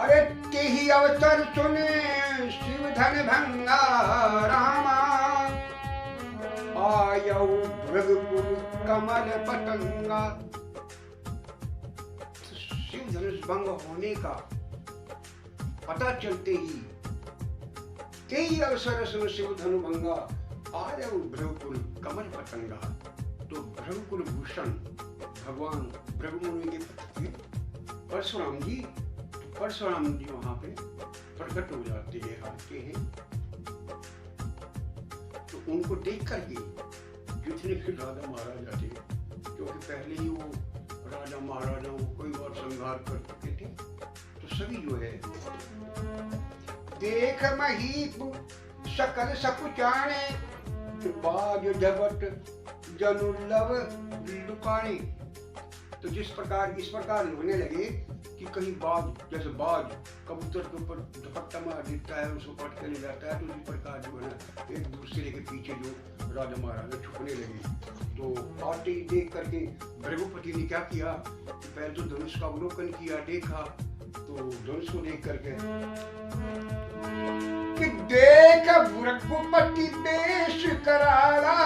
अरे ते ही अवसर सुने शिव धन भंगा रामा, आयौ भृगुकुल कमल पतंगा। शिव धनुष भंग होने का पता चलते ही कई अवसर सुन शिव धनु भंगा, आयौ भृगुकुल कमल पतंगा। तो भृगुकुल भूषण भगवान भृगु मुनि के पति परशुराम जी, परशुराम जी वहां पे प्रकट हो जाते हैं, आते हैं। तो उनको देख करके जितने भी राजा महाराजा थे, क्योंकि पहले ही वो राजा महाराजाओं को कई बार संहार कर चुके थे, तो सभी जो है देख महीप सकल सकुचाने, बाज जगत जनुल्लभ लुकाने। तो इस प्रकार होने लगे कि कहीं बाज, जैसे बाज कबूतर के ऊपर दुपट्टा मार देता है, उसको पट के ले जाता है, तो इसी प्रकार जो है ना एक दूसरे के पीछे जो राजा महाराजा छुपने लगे। तो आते ही देख करके भृगुपति ने क्या किया, पहले तो धनुष का अवलोकन किया, देखा। तो धनुष को देख करके कि देख भृगुपति देश करारा,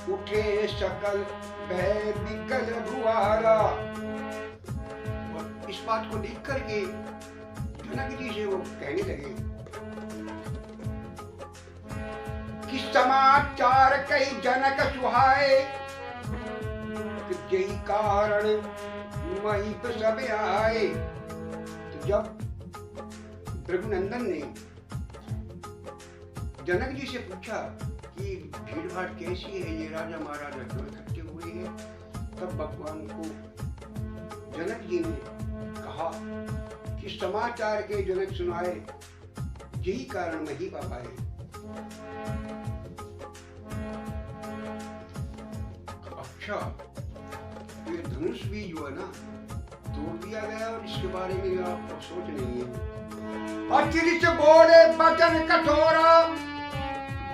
उठे सकल भय विकल द्वारा। और इस बात को देख करके जनक जी से वो कहने लगे कि समाचार कई जनक सुहाए, यही कारण महीप सब आए। तो जब भृगुनंदन ने जनक जी से पूछा कि भीड़ भाड़ कैसी है, ये राजा महाराजा क्यों इकट्ठे हुए हैं, तब भगवान को जनक जी ने कहा कि समाचार के जनक सुनाए, यही कारण महीप आए। अच्छा, ये धनुष भी जो है ना तोड़ दिया गया, और इसके बारे में आपको सोच नहीं है। अतिरिक्त बोले बचन कठोरा,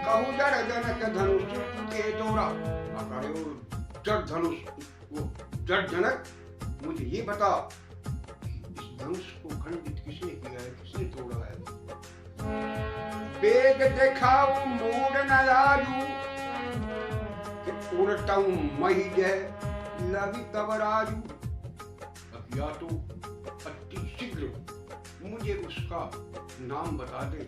कहूँ जड़ जनक धनुष के तोड़ा। जड़ धनुष, वो जड़ जनक, मुझे ये बता इस धनुष को खंडित किसने किया है, किसने तोड़ा है। वेग दिखाऊं मूड न लाजू, कि उड़ताऊं मही जय लवि तब राजू। अब या तो अति शीघ्र मुझे उसका नाम बता दे,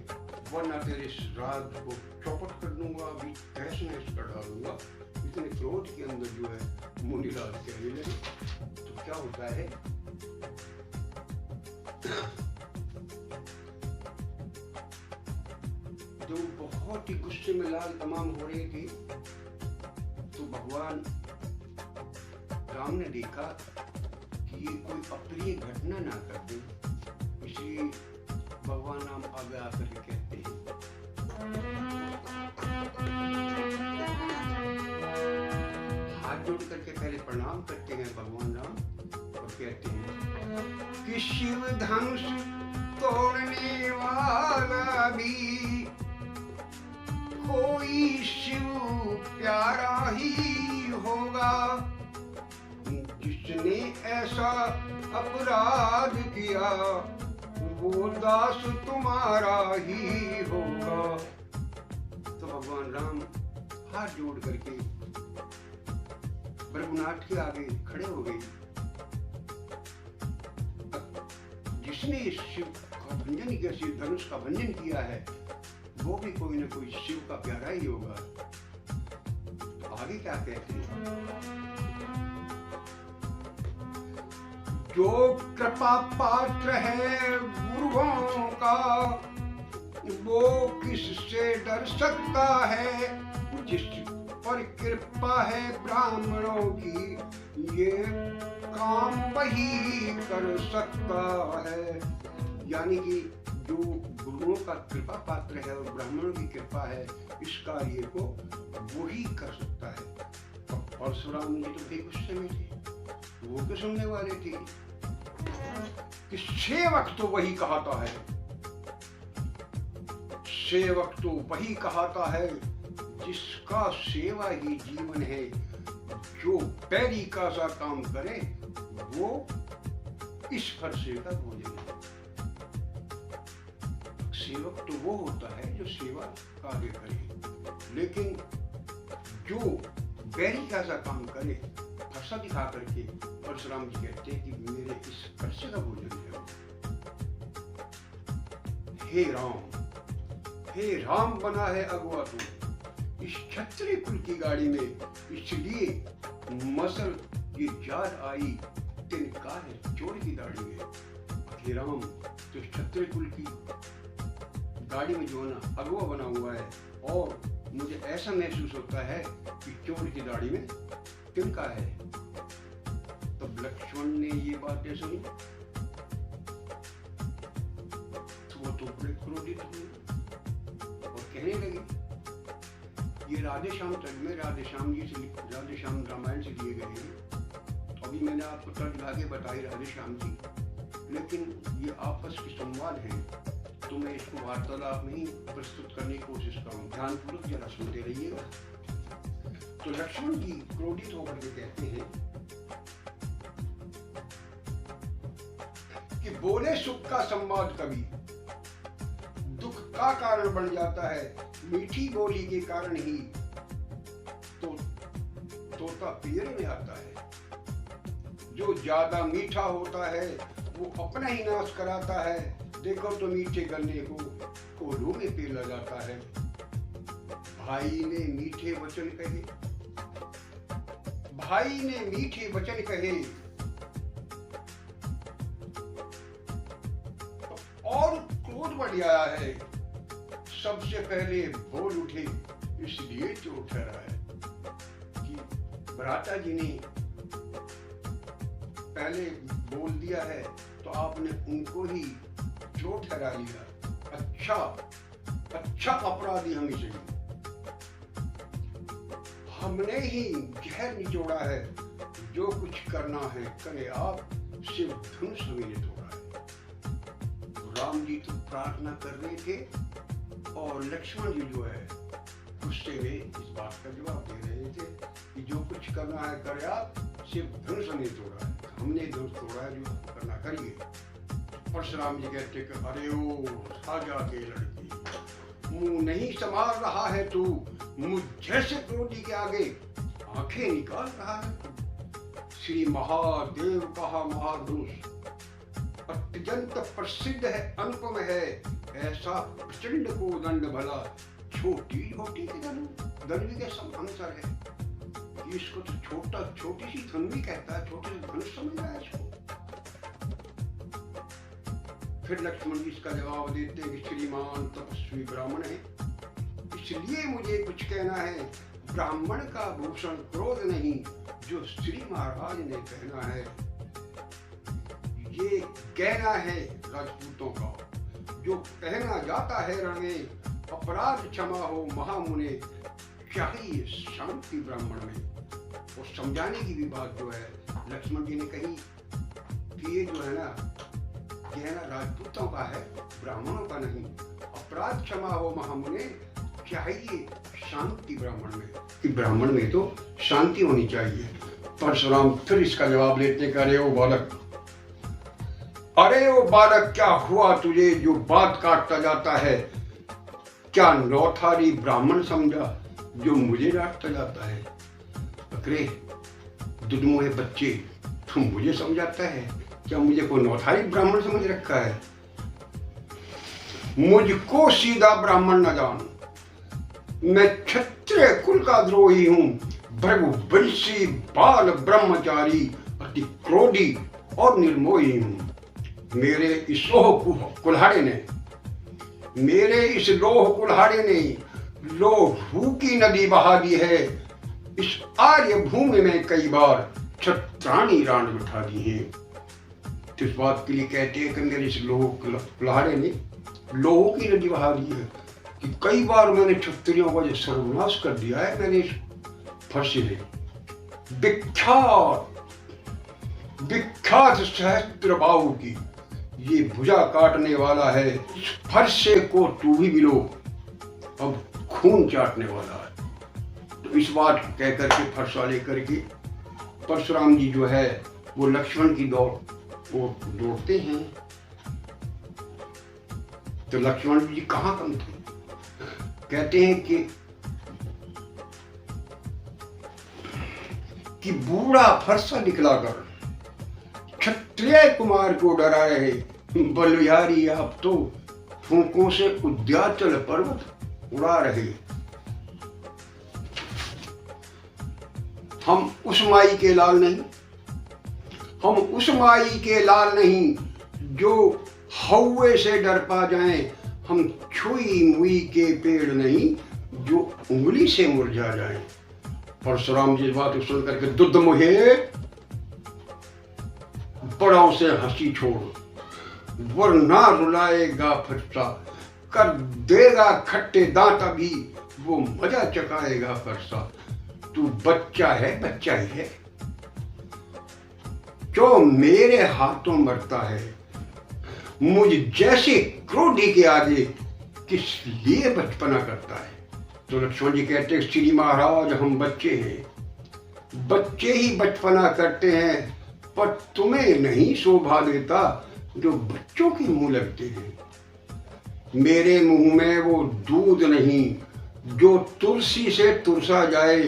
वरना तेरे इस राज को चौपट कर दूंगा, अभी तहस नहस कर डालूंगा। इतने क्रोध के अंदर जो है मुनिलाल कहने लगे। तो क्या होता है, जो बहुत ही गुस्से में लाल तमाम हो रहे थे, तो भगवान राम ने देखा कि ये कोई अप्रिय घटना ना कर दे, इसलिए भगवान राम आगे आकर के कहते हैं, हाथ जोड़ करके पहले प्रणाम करते हैं भगवान राम, और कहते हैं कि शिव धनुष तोड़ने वाला भी कोई शिव प्यारा ही होगा, जिसने ऐसा अपराध किया वो दास तुम्हारा ही होगा। तो भगवान राम हाथ जोड़ करके भृगुनाथ के आगे खड़े हो गए। जिसने शिव का भंजन किया, शिव धनुष का भंजन किया है, वो भी कोई ना कोई शिव का प्यारा ही होगा। तो आगे क्या कहते हैं, जो कृपा पात्र है गुरुओं का, वो किससे डर सकता है, जिस पर कृपा है ब्राह्मणों की, ये काम वही कर सकता है। यानी कि जो गुरुओं का कृपा पात्र है और ब्राह्मणों की कृपा है, इस कार्य को वही कर सकता है। परशुराम जी तो भी गुस्से में थे, वो तो सुनने वाले थे कि सेवक तो वही कहता है, सेवक तो वही कहता है जिसका सेवा ही जीवन है। जो पैरी का सा काम करे वो इस फरसे का भोजन है। सेवक तो वो होता है जो सेवा आगे करे, लेकिन जो बैरी का सा काम करे फरसा दिखा करके, परशुराम जी कहते हैं कि मेरे इस फरसे का भोजन है। हे राम बना है अगुआ तू इस क्षत्रिय कुल की गाड़ी में, इसलिए मसल ये जान आई तिनका है चोर की दाढ़ी में। हे राम, तो क्षत्रिय कुल की गाड़ी में जो ना अगुआ बना हुआ है, और मुझे ऐसा महसूस होता है कि चोर की दाढ़ी में तिनका है। तब लक्ष्मण ने ये बातें सुनी तो वो तो बड़े क्रोधित हुए और कहने लगे, ये राधे श्याम तर्ज में राधे श्याम रामायण से लिए गए हैं। अभी मैंने आपको तर्ज आगे बताई राधे श्याम जी, लेकिन ये आपस के संवाद हैं, तो मैं इसको वार्तालाप में ही प्रस्तुत करने की कोशिश करूँ। ध्यानपूर्वक जरा सुनते रहिएगा। तो लक्ष्मण जी क्रोधित होकर के कहते हैं कि बोले सुख का संवाद कभी दुख का कारण बन जाता है, मीठी बोली के कारण ही तो तोता पिंजरे में आता है। जो ज्यादा मीठा होता है वो अपना ही नाश कराता है। देखो तो मीठे गन्ने को कोल्हू में पेला जाता है। भाई ने मीठे वचन कहे, भाई ने मीठे वचन कहे और क्रोध बढ़ गया है। सबसे पहले बोल उठे इसलिए चोट ठहरा है कि भ्राता जी ने पहले बोल दिया है तो आपने उनको ही चोट ठहरा लिया। अच्छा अपराधी हम इसे, हमने ही जहर निचोड़ा है। जो कुछ करना है करे आप, सिर्फ धनुष हमें तोड़ा है। राम जी तो प्रार्थना कर रहे थे और लक्ष्मण जी जो है गुस्से में इस बात का जवाब दे रहे थे कि जो कुछ करना है करे आप, सिर्फ धनुष हमें तोड़ा है। हमने धनुष तोड़ा है, जो करना करिए। परशुराम जी कहते कि अरे ओ राजा के लड़की, मुंह नहीं संभाल रहा है तू, मुझ जैसे क्रोधी के आगे आंखें निकाल रहा है तू। श्री महादेव कहा महाधनुष अत्यंत प्रसिद्ध है, अनुपम है, ऐसा प्रचंड को दंड भला, छोटी छोटी के धनुष के अंतर है। इसको तो छोटी सी धनुष कहता है, छोटे से धनुष समझ रहा है इसको। फिर लक्ष्मण जी इसका जवाब देते हैं कि श्रीमान तपस्वी ब्राह्मण है, इसलिए मुझे कुछ कहना है। ब्राह्मण का भूषण क्रोध नहीं, जो श्री महाराज ने कहना है ये कहना है राजपूतों का। जो कहना जाता है रण में, अपराध क्षमा हो महामुने, चाहिए शांति ब्राह्मण में। और समझाने की भी बात जो है लक्ष्मण जी ने कही कि ये जो है ना, यह ना राजपूतों का है, ब्राह्मणों का नहीं। अपराध क्षमा हो महामुने, चाहिए शांति ब्राह्मण में, कि ब्राह्मण में तो शांति होनी चाहिए। परशुराम फिर इसका जवाब लेते करे, ओ बालक, अरे ओ बालक, क्या हुआ तुझे जो बात काटता जाता है? क्या नौथारी ब्राह्मण समझा जो मुझे डांटता जाता है? अरे दुधमुहे बच्चे, तुम मुझे समझाता है? क्या मुझे कोई नौथारी ब्राह्मण समझ रखा है? मुझको सीधा ब्राह्मण न जान, मैं क्षत्रिय कुल का द्रोही हूं, भृगुवंशी बाल ब्रह्मचारी, अति क्रोधी और निर्मोही हूं। मेरे इस लोह कुल्हाड़े ने लोहू की नदी बहा दी है। इस आर्य भूमि में कई बार छत्राणी राण बिठा दी है। तो इस बात के लिए कहते हैं कि मेरे इस लोह कुल्हाड़े ने लोहो की नदी बहा दी है, कि कई बार मैंने क्षत्रियों का जो सर्वनाश कर दिया है मैंने इस फरसे ने। विख्यात सहस्त्र बाहु की ये भुजा काटने वाला है, फरसे को तू भी मिलो, अब खून चाटने वाला है। तो इस बात कह करके फरसा लेकर के परशुराम जी जो है वो लक्ष्मण की वो दौड़ते हैं। तो लक्ष्मण जी कहाँ कम थे? कहते हैं कि बूढ़ा फरसा निकलाकर क्षत्रिय कुमार को डरा रहे बलविहारी, आप तो फूंकों से उद्याचल पर्वत उड़ा रहे। हम उस माई के लाल नहीं, हम उस माई के लाल नहीं जो हौवे से डर पा जाए। हम छुई मुई के पेड़ नहीं जो उंगली से मुरझा जाए। परशुराम जी बात सुन करके दुर्द मुहे बड़ों से हंसी छोड़, वरना रुलाएगा फरसा, कर देगा खट्टे दांत अभी, वो मजा चकाएगा फरसा। तू बच्चा है, बच्चा ही है, जो मेरे हाथों मरता है। मुझ जैसे क्रोधी के आगे किस लिए बचपना करता है। तो लक्ष्मण जी कहते हैं, श्री महाराज हम बच्चे हैं, बच्चे ही बचपना करते हैं, पर तुम्हें नहीं शोभा देता जो बच्चों के मुंह लगते हैं। मेरे मुंह में वो दूध नहीं जो तुलसी से तुरसा जाए,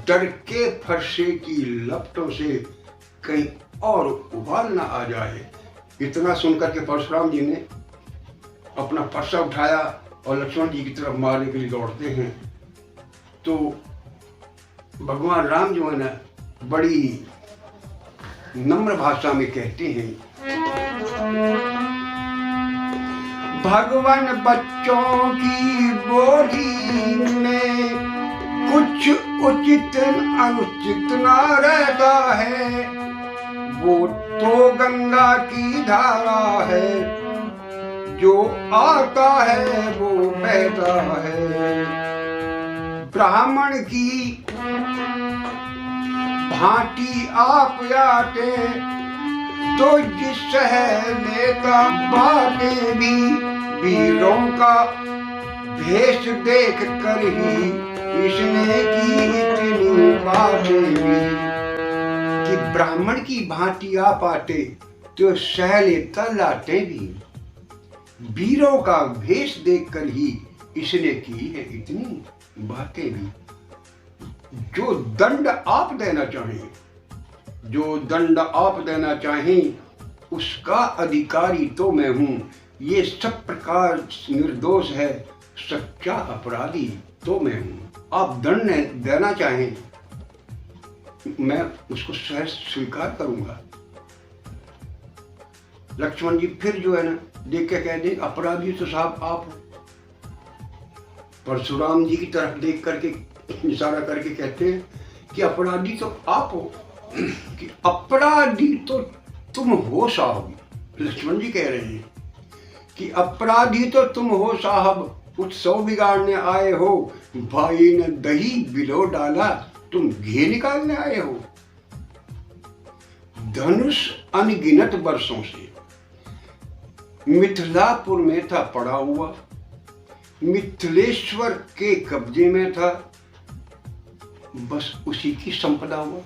डर के फरसे की लपटों से कहीं और उबाल ना आ जाए। इतना सुनकर के परशुराम जी ने अपना फरसा उठाया और लक्ष्मण जी की तरफ मारने के लिए दौड़ते हैं। तो भगवान राम जो है ना, बड़ी नम्र भाषा में कहते हैं, भगवान बच्चों की बोली में कुछ उचित अनुचित ना रहता है। वो तो गंगा की धारा है, जो आता है वो बहता है। ब्राह्मण की भांति आप आते तो जिस है लेता बातें भी, वीरों का भेष देख कर ही इसने की इतनी बातें भी। कि ब्राह्मण की भांति आप आते तो सह लेता लाते भी, वीरों का भेष देखकर ही इसने की है इतनी बातें भी। जो दंड आप देना चाहें, जो दंड आप देना चाहें, उसका अधिकारी तो मैं हूं। ये सब प्रकार निर्दोष है, सच्चा अपराधी तो मैं हूं। आप दंड देना चाहें, मैं उसको सहज स्वीकार करूंगा। लक्ष्मण जी फिर जो है ना देख के कह दे, अपराधी तो साहब आप हो। परशुराम जी की तरफ देख करके इशारा करके कहते हैं कि अपराधी तो आप हो, कि अपराधी तो तुम हो साहब। लक्ष्मण जी कह रहे हैं कि अपराधी तो तुम हो साहब, उत्सव बिगाड़ने आए हो। भाई ने दही बिलो डाला, तुम घी निकालने आए हो। धनुष अनगिनत वर्षों से मिथिलापुर में था पड़ा हुआ, मिथिलेश्वर के कब्जे में था, बस उसी की संपदा हुआ।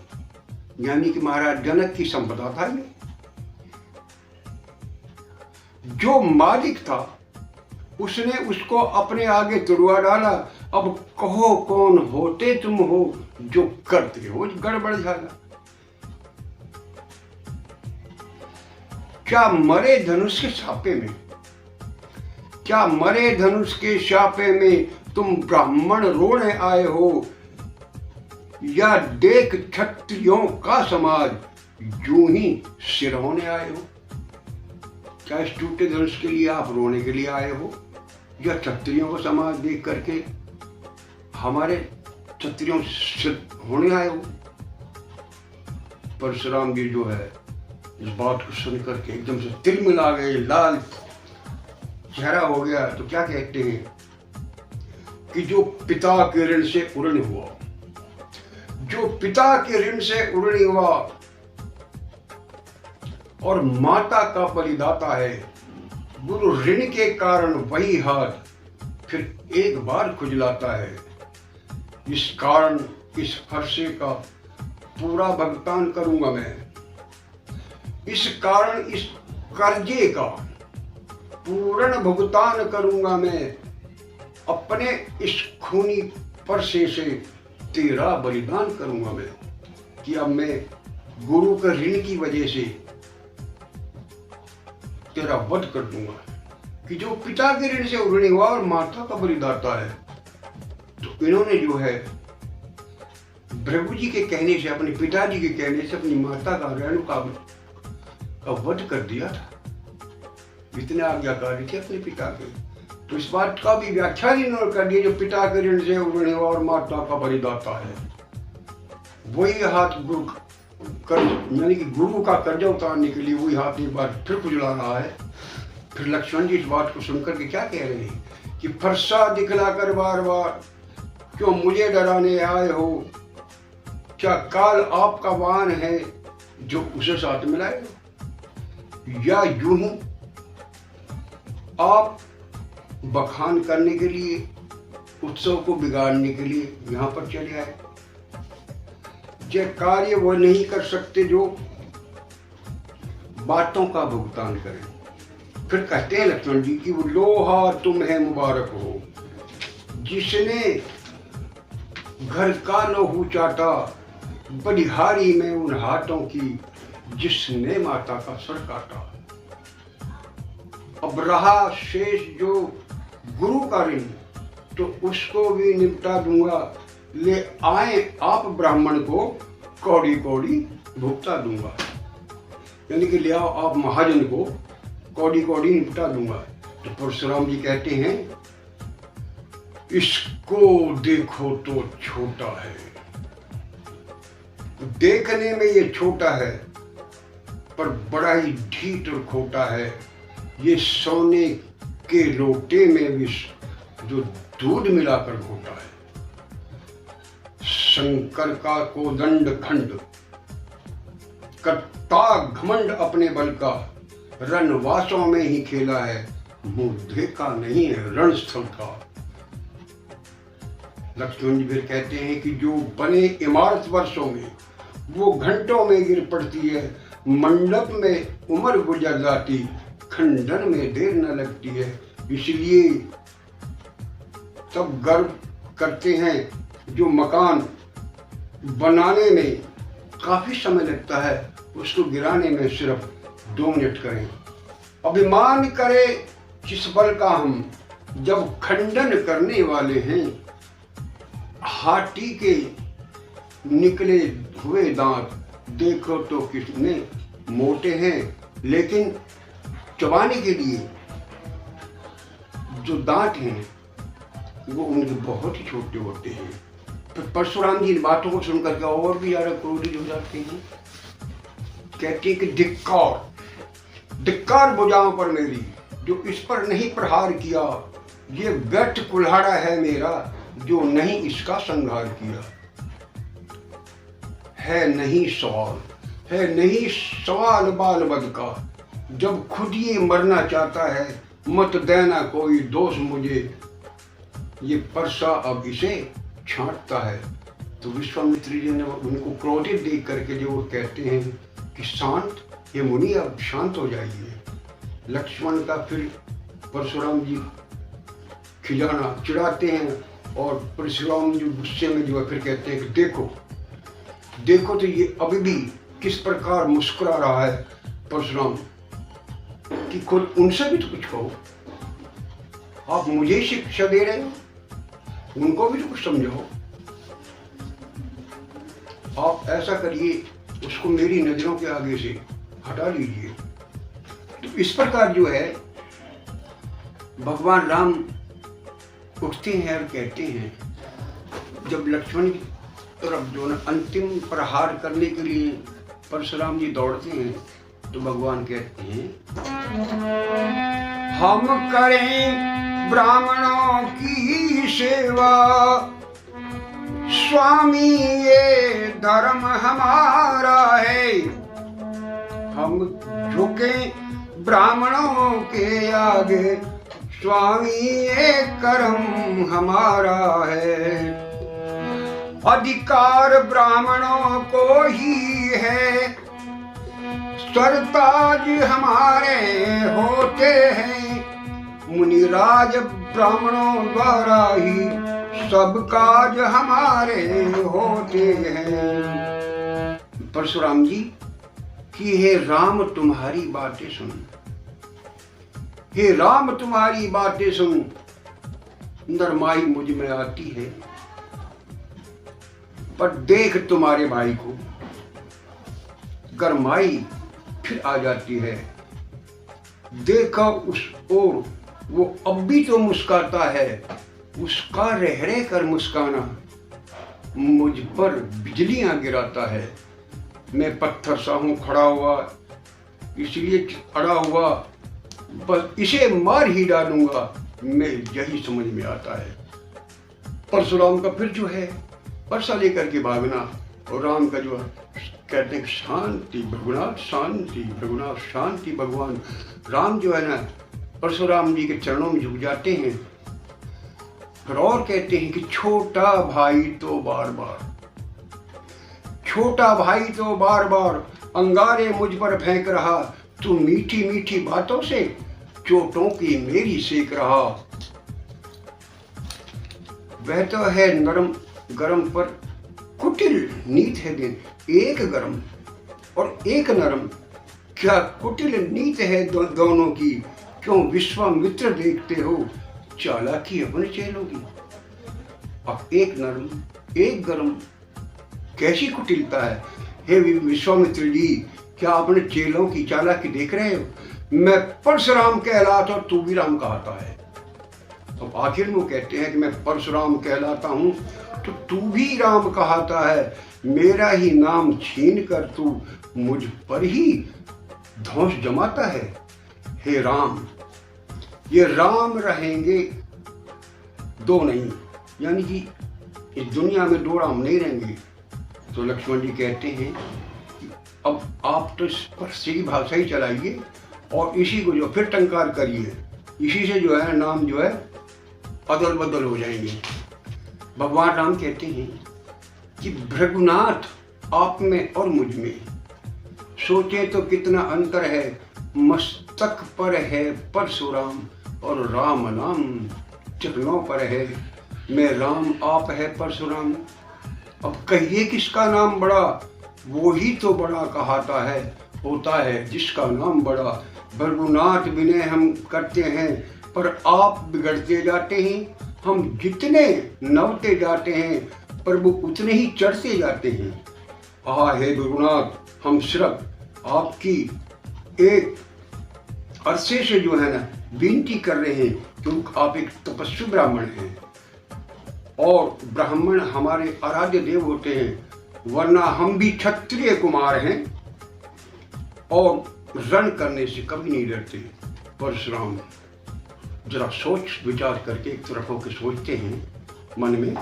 यानी कि महाराज जनक की संपदा था ये। जो मालिक था उसने उसको अपने आगे तुड़वा डाला। अब कहो कौन होते तुम हो जो करते हो गड़बड़ झाला। क्या मरे धनुष के छापे में, क्या मरे धनुष के छापे में तुम ब्राह्मण रोने आए हो, या देख क्षत्रियों का समाज यूं ही सिरहोने आए हो। क्या इस टूटे धनुष के लिए आप रोने के लिए आए हो, या क्षत्रियों का समाज देख करके हमारे क्षत्रियों सिर होने आए हो। परशुराम जी जो है इस बात को सुन करके एकदम से तिलमिला गए, लाल चेहरा हो गया। तो क्या कहते हैं कि जो पिता के ऋण से उड़न हुआ, जो पिता के ऋण से उड़न हुआ और माता का बलिदाता है, गुरु ऋण के कारण वही हाथ फिर एक बार खुजलाता है। इस कारण इस फरसे का पूरा भुगतान करूंगा मैं। इस कारण इस कर्जे का पूर्ण भुगतान करूंगा मैं, अपने इस खूनी परसे से तेरा बलिदान करूंगा मैं, कि अब मैं गुरु के ऋण की वजह से तेरा वध कर दूंगा। कि जो पिता के ऋण से ऋणी हुआ और माता का बलिदाता है, तो इन्होंने जो है प्रभु जी के कहने से, अपने पिताजी के कहने से अपनी माता का रेणु का वध कर दिया था। इतने आज्ञाकारी थे अपने पिता के। तो इस बात का भी व्याख्या इन्होंने कर दिया, जो पिता के ऋण से ऋणी हुआ और माता का बलिदाता है, वही हाथ गुरु कर्ज, यानी कि गुरु का कर्जा उतारने के लिए वही हाथ एक बार फिर खुजला रहा है। फिर लक्ष्मण जी इस बात को सुनकर के क्या कह रहे हैं कि फरसा दिखलाकर बार बार क्यों मुझे डराने आए हो? क्या काल आपका वाहन है जो उसे साथ मिलाए, या यूं ही आप बखान करने के लिए, उत्सव को बिगाड़ने के लिए यहाँ पर चले आए? जो कार्य वो नहीं कर सकते जो बातों का भुगतान करें। फिर कहते हैं लक्ष्मण जी कि वो लोहा तुम्हें मुबारक हो, जिसने घर का लोहू चाटा, बलिहारी में उन हाथों की जिसने माता का सर काटा। अब रहा शेष जो गुरु का ऋण, तो उसको भी निपटा दूंगा। ले आए आप ब्राह्मण को कौड़ी कौड़ी भुगता दूंगा, यानी कि ले आओ आप महाजन को कौड़ी कौड़ी निपटा दूंगा। तो परशुराम जी कहते हैं इसको देखो तो छोटा है, देखने में ये छोटा है पर बड़ा ही ढीठ और खोटा है। ये सोने के लोटे में विष जो दूध मिलाकर घोटा है। शंकर का कोदंड खंड करता घमंड अपने बल का, रणवासों में ही खेला है, मुंह देखा नहीं है रणस्थल का। लक्ष्मण जी फिर कहते हैं कि जो बने इमारत वर्षों में वो घंटों में गिर पड़ती है, मंडप में उम्र गुजर जाती, खंडन में देर न लगती है। इसलिए सब गर्व करते हैं जो मकान बनाने में काफी समय लगता है, उसको गिराने में सिर्फ 2 मिनट करें। अभिमान करे जिस बल का हम, जब खंडन करने वाले हैं। हाथी के निकले हुए दांत देखो तो कितने मोटे हैं, लेकिन चबाने के लिए जो दांत हैं वो उनके बहुत ही छोटे होते हैं। तो परशुराम जी इन बातों को सुनकर के और भी ज्यादा क्रोधित हो जाते हैं। कहते हैं कि धिक्कार भुजाओं पर मेरी, जो इस पर नहीं प्रहार किया। ये व्यर्थ कुल्हाड़ा है मेरा, जो नहीं इसका संहार किया। है नहीं सवाल बाल बद का, जब खुद ये मरना चाहता है, मत देना कोई दोष मुझे। ये परसा अब इसे छांटता है। तो विश्वामित्र जी ने उनको क्रोधित देख करके जो वो कहते हैं कि शांत, ये मुनि अब शांत हो जाइए। लक्ष्मण का फिर परशुराम जी खिलाना चिढ़ाते हैं, और परशुराम जी गुस्से में जो है फिर कहते हैं कि देखो तो ये अभी भी किस प्रकार मुस्कुरा रहा है परशुराम, कि खुद उनसे भी तो कुछ कहो। आप मुझे शिक्षा दे रहे हो, उनको भी तो कुछ समझाओ। आप ऐसा करिए, उसको मेरी नजरों के आगे से हटा लीजिए। तो इस प्रकार जो है भगवान राम उठते हैं और कहते हैं, जब लक्ष्मण की तरफ जो है अंतिम प्रहार करने के लिए परशुराम जी दौड़ते हैं, तो भगवान कहते हैं हम करें ब्राह्मणों की सेवा, स्वामी ये धर्म हमारा है। हम झुके ब्राह्मणों के आगे, स्वामी ये कर्म हमारा है। अधिकार ब्राह्मणों को ही है, सरताज हमारे होते हैं, मुनिराज ब्राह्मणों द्वारा ही सब काज हमारे होते हैं। परशुराम जी कि हे राम तुम्हारी बातें सुन, हे राम तुम्हारी बातें सुन, नरमाई मुझ में आती है, पर देख तुम्हारे भाई को गरमाई फिर आ जाती है। देखा उस ओर वो अब भी तो मुस्काता है, उसका रह रह कर मुस्काना मुझ पर बिजलियां गिराता है। मैं पत्थर सा हूं खड़ा हुआ, इसलिए अड़ा हुआ, बस इसे मार ही डालूंगा, मैं यही समझ में आता है। परशुराम का फिर जो है परसा लेकर के भागना, और राम का जो कहते हैं शांति भगवान, शांति भगवान, शांति भगवान। राम जो है ना परशुराम जी के चरणों में झुक जाते हैं, फिर और कहते हैं कि छोटा भाई तो बार बार, छोटा भाई तो बार बार अंगारे मुझ पर फेंक रहा, तू मीठी मीठी बातों से चोटों की मेरी सेक रहा। वह तो है नरम गरम पर कुटिल नीत है दिन, एक गरम और एक नरम, क्या कुटिल नीत है दोनों की, क्यों विश्वामित्र देखते हो चालाकी अपने चेलों की। अब एक नरम एक गरम, कैसी कुटिलता है। हे विश्वामित्र जी, क्या अपने चेलों की चालाकी देख रहे हो। मैं परशुराम कहलाता और तू भी राम कहता है। अब आखिर में वो कहते हैं कि मैं परशुराम कहलाता हूं तो तू भी राम कहता है, मेरा ही नाम छीन कर तू मुझ पर ही धौंस जमाता है। हे राम, ये राम रहेंगे दो नहीं, यानी कि इस दुनिया में दो राम नहीं रहेंगे। तो लक्ष्मण जी कहते हैं कि अब आप तो इस पर सीधी भाषा ही चलाइए और इसी को जो फिर टंकार करिए, इसी से जो है नाम जो है अदल बदल हो जाएंगे। भगवान राम कहते हैं कि भृगुनाथ आप में और मुझ में, सोचे तो कितना अंतर है, मस्तक पर है परशुराम और राम नाम चरणों पर है। मैं राम आप है परशुराम, अब कहिए किसका नाम बड़ा, वो ही तो बड़ा कहता है, होता है जिसका नाम बड़ा। भृगुनाथ विनय हम करते हैं, पर आप बिगड़ते जाते हैं, हम जितने नवते जाते हैं प्रभु उतने ही चढ़ते जाते हैं। हे भृगुनाथ, हम सिर्फ आपकी एक अरसे से जो है ना विनती कर रहे हैं, क्योंकि आप एक तपस्वी ब्राह्मण हैं और ब्राह्मण हमारे आराध्य देव होते हैं, वरना हम भी क्षत्रिय कुमार हैं और रण करने से कभी नहीं डरते। परशुराम जरा सोच विचार करके एक तरफ होकर सोचते हैं मन में,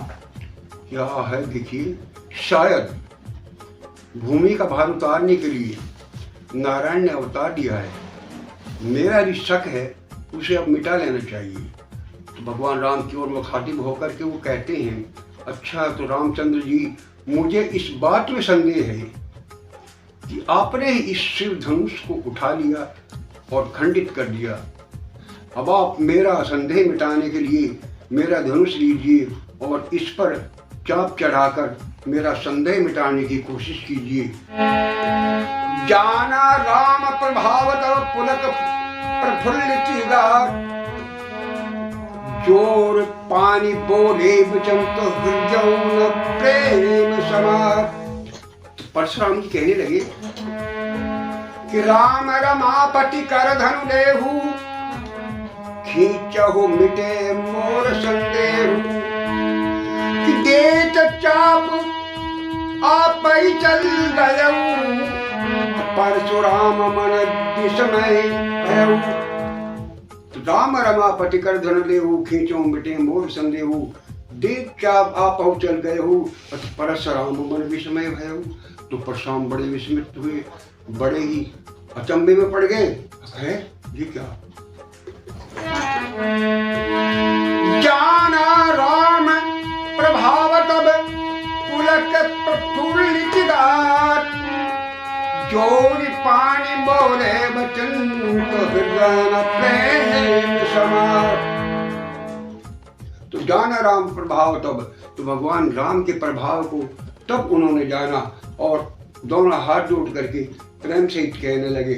क्या है देखिए, शायद भूमि का भार उतारने के लिए नारायण ने अवतार दिया है, मेरा भी शक है उसे अब मिटा लेना चाहिए। तो भगवान राम की ओर मुखातिब होकर के वो कहते हैं, अच्छा तो रामचंद्र जी, मुझे इस बात में संदेह है कि आपने इस शिव धनुष को उठा लिया और खंडित कर दिया। अब आप मेरा संदेह मिटाने के लिए मेरा धनुष लीजिए और इस पर चाप चढ़ाकर मेरा संदेह मिटाने की कोशिश कीजिए। जाना राम प्रभावत पुलक प्रफुल्लित जोर पानी बोले बचंत हृदय प्रेम समार। परशुराम जी कहने लगे कि राम रमापति कर धनु देहु, खींचहु मिटे मोर संदेहु, कि देत चाप आप ही चल गयऊ, परशुराम मन विस्मय भयऊ। राम रमापति कर धनु देहु, खींचहु मिटे मोर संदेहु, देत चाप आप ही चल गयऊ, परशुराम मन विस्मय भयऊ। तो परशुराम बड़े विस्मित हुए, बड़े ही अचंभे में पड़ गए, है ये क्या। जाना राम प्रभाव तब पुलक प्रफुल्लित जोर पानी बोले बचन तो हृदय न प्रेम समार। तो जाना राम प्रभाव तब, तो भगवान राम के प्रभाव को तब उन्होंने जाना और दोनों हाथ जोड़ करके प्रेम से कहने लगे,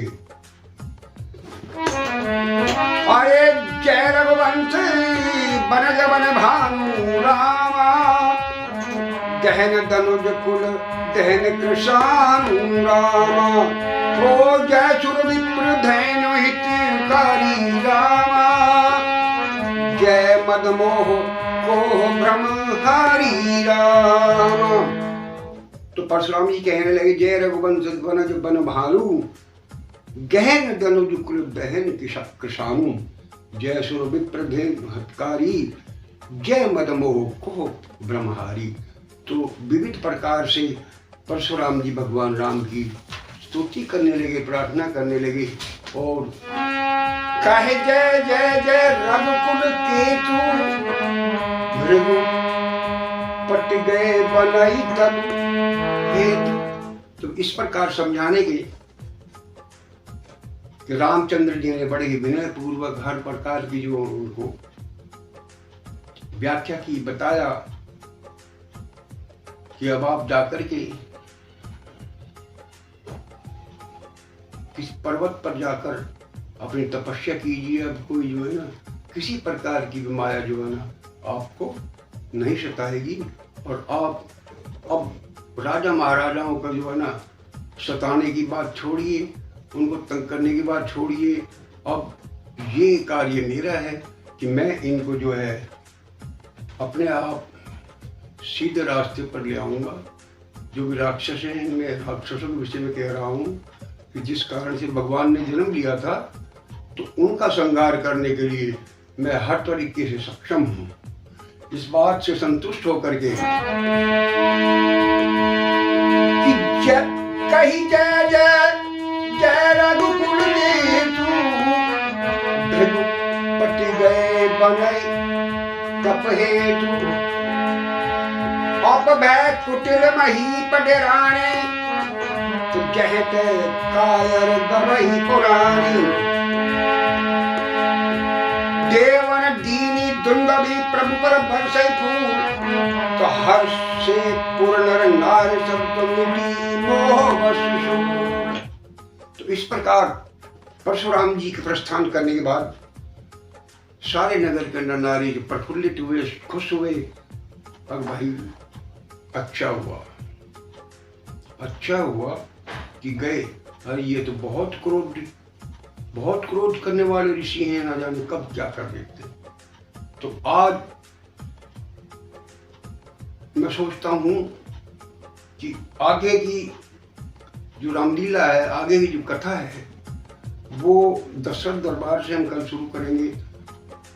अरे जय रघुवंश बनज बन भानु रामा, गहन धनुज कुल दहन कृशानु रामा, ओ जय सुर विप्र धैनु हितकारी रामा, जय मदमोह को ब्रह्महारी रामा। तो परशुराम जी कहने लगे, जय रघुवंश बनज बन भानु, गहन धनुज कुल दहन कृशानु, जय सुर विप्र धैनु हितकारी, जय मदमोह को ब्रह्महारी। तो विविध प्रकार से परशुराम जी भगवान राम की स्तुति करने लगे, प्रार्थना करने लगे और कहे, जय जय जय रघुकुल केतु, भृगु पट गए बनई तब हेतु। तो इस प्रकार समझाने के कि रामचंद्र जी ने बड़े ही विनय पूर्वक हर प्रकार की जो उनको व्याख्या की, बताया कि अब आप जाकर के किस पर्वत पर जाकर अपनी तपस्या कीजिए। अब कोई जो है ना किसी प्रकार की भी माया जो है ना आपको नहीं सताएगी और आप अब राजा महाराजाओं का जो है ना सताने की बात छोड़िए, उनको तंग करने की बात छोड़िए। अब ये कार्य मेरा है कि मैं इनको जो है अपने आप सीधे रास्ते पर ले आऊँगा। जो भी राक्षस हैं, मैं राक्षसों के विषय में कह रहा हूँ कि जिस कारण से भगवान ने जन्म लिया था, तो उनका संहार करने के लिए मैं हर तरीके से सक्षम हूँ। इस बात से संतुष्ट होकर के कही जय जय जय रघुकुल केतु, भृगु पट गए बनई तप हेतु, अब भय कुटिल मही पडराने, तो कहते कायर गवही पुरानी, देवन दीनी दुर्लभी प्रभु पर बरसे फूल, तो हर्ष से पूर्ण नार सब मिटी मोह वश। तो इस प्रकार परशुराम जी के प्रस्थान करने के बाद सारे नगर के नर नारी प्रफुल्लित हुए, खुश हुए। अब भाई अच्छा हुआ कि गए। अरे ये तो बहुत क्रोध करने वाले ऋषि हैं, ना जाने कब क्या कर देते। तो आज मैं सोचता हूँ कि आगे की जो रामलीला है, आगे की जो कथा है, वो दशरथ दरबार से हम कल शुरू करेंगे।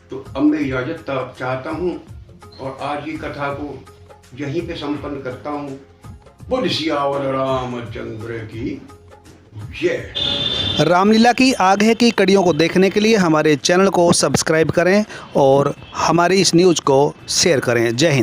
तो अब मैं इजाजत चाहता हूँ और आज की कथा को यहीं पे संपन्न करता हूँ। बोल सियावर रामचंद्र की जय। रामलीला की आगे की कड़ियों को देखने के लिए हमारे चैनल को सब्सक्राइब करें और हमारी इस न्यूज़ को शेयर करें। जय हिंद।